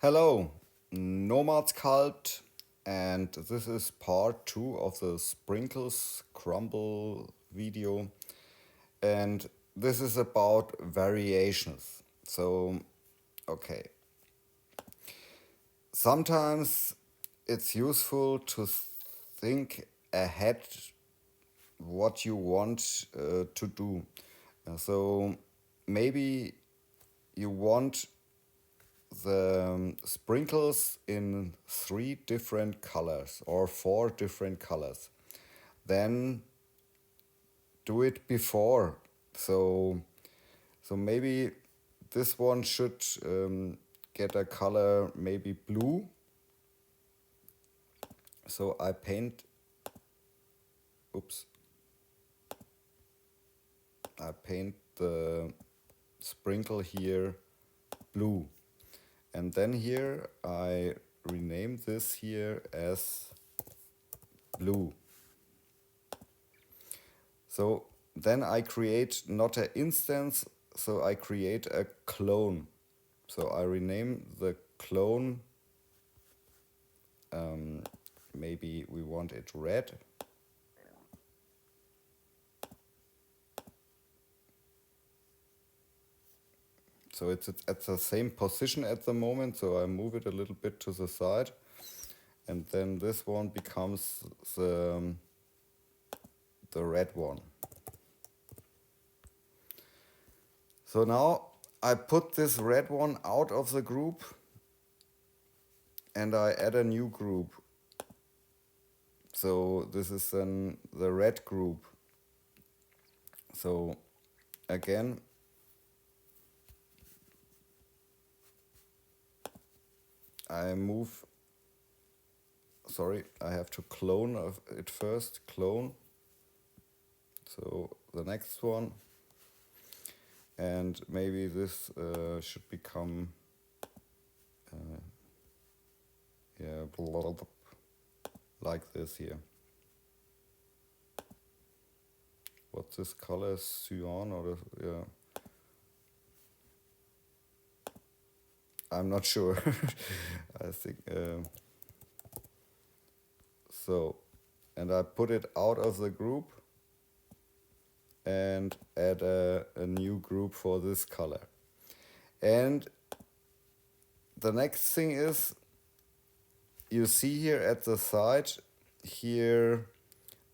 Hello, Nomad Sculpt, and this is part 2 of the Sprinkles Crumble video, and this is about variations. So, okay, sometimes it's useful to think ahead what you want to do. So, maybe you want the sprinkles in 3 different colors or 4 different colors. Then do it before. So maybe this one should get a color maybe blue. So I paint, oops, I paint the sprinkle here blue. And then here I rename this here as blue. So then I create not an instance, so I create a clone. So I rename the clone, maybe we want it red. So it's at the same position at the moment, so I move it a little bit to the side. And then this one becomes the red one. So now I put this red one out of the group and I add a new group. So this is then the red group. So again, I move, sorry, I have to clone it first, clone. So the next one, and maybe this should become, yeah, like this here. What's this color? Cyan or yeah? I'm not sure. I think so. And I put it out of the group and add a new group for this color. And the next thing is, you see here at the side, here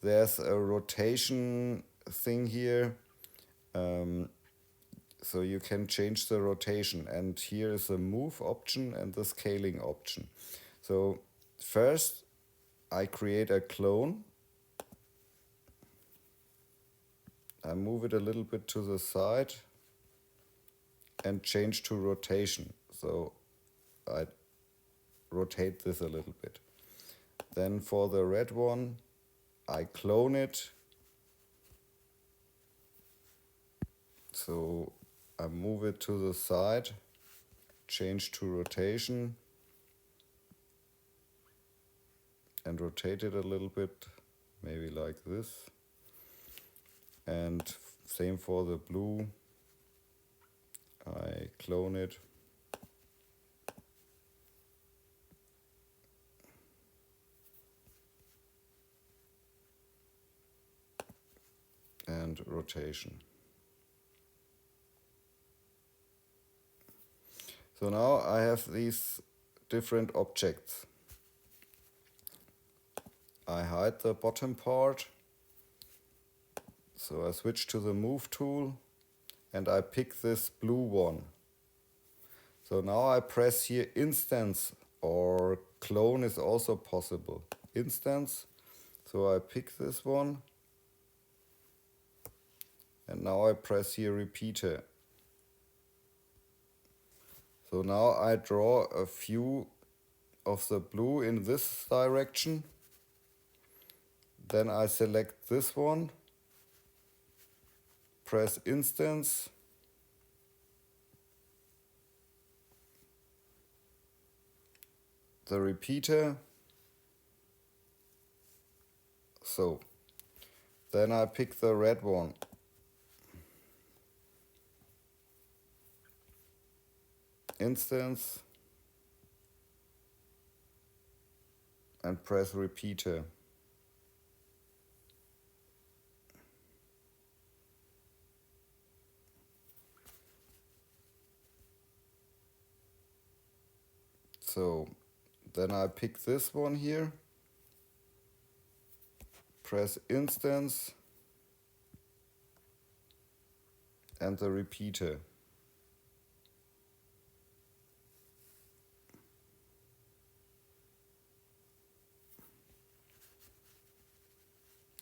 there's a rotation thing here. So you can change the rotation, and here is the move option and the scaling option. So first I create a clone. I move it a little bit to the side and change to rotation. So I rotate this a little bit. Then for the red one, I clone it. So I move it to the side, change to rotation, and rotate it a little bit, maybe like this. And same for the blue. I clone it. And rotation. So now I have these different objects. I hide the bottom part. So I switch to the move tool and I pick this blue one. So now I press here instance, or clone is also possible. Instance. So I pick this one. And now I press here repeater. So now I draw a few of the blue in this direction. Then I select this one, press instance, the repeater. So then I pick the red one. Instance, and press repeater. So then I pick this one here, press instance and the repeater.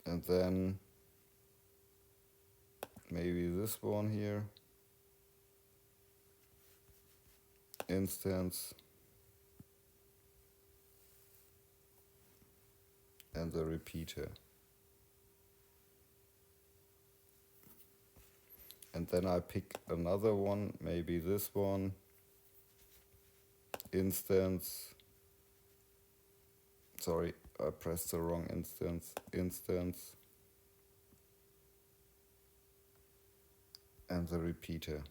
And then maybe this one here, instance and the repeater. And then I pick another one, maybe this one, instance, sorry, I pressed the wrong instance, instance and the repeater.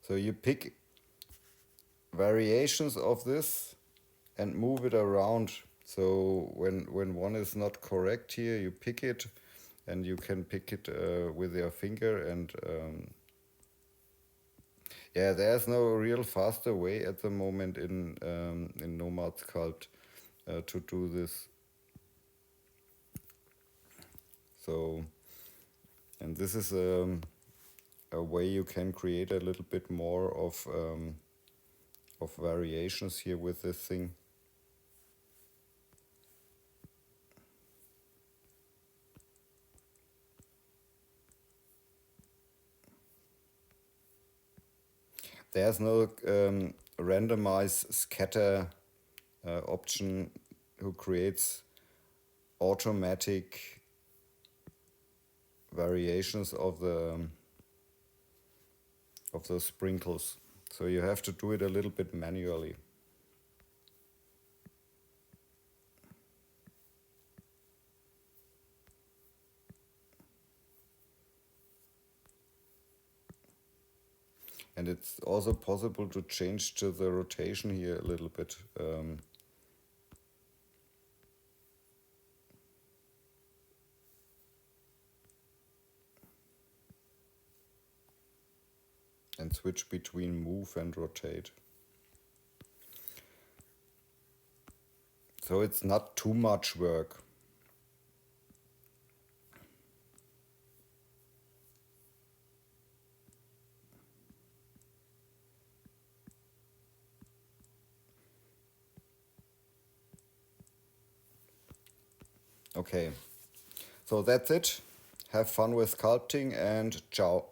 So you pick variations of this and move it around. So when one is not correct here, you pick it, and you can pick it with your finger. And yeah, there's no real faster way at the moment in Nomad Sculpt to do this. So, and this is a way you can create a little bit more of variations here with this thing. There's no randomize scatter option who creates automatic variations of the sprinkles. So you have to do it a little bit manually. And it's also possible to change to the rotation here a little bit. And switch between move and rotate. So it's not too much work. Okay, so that's it. Have fun with sculpting and ciao.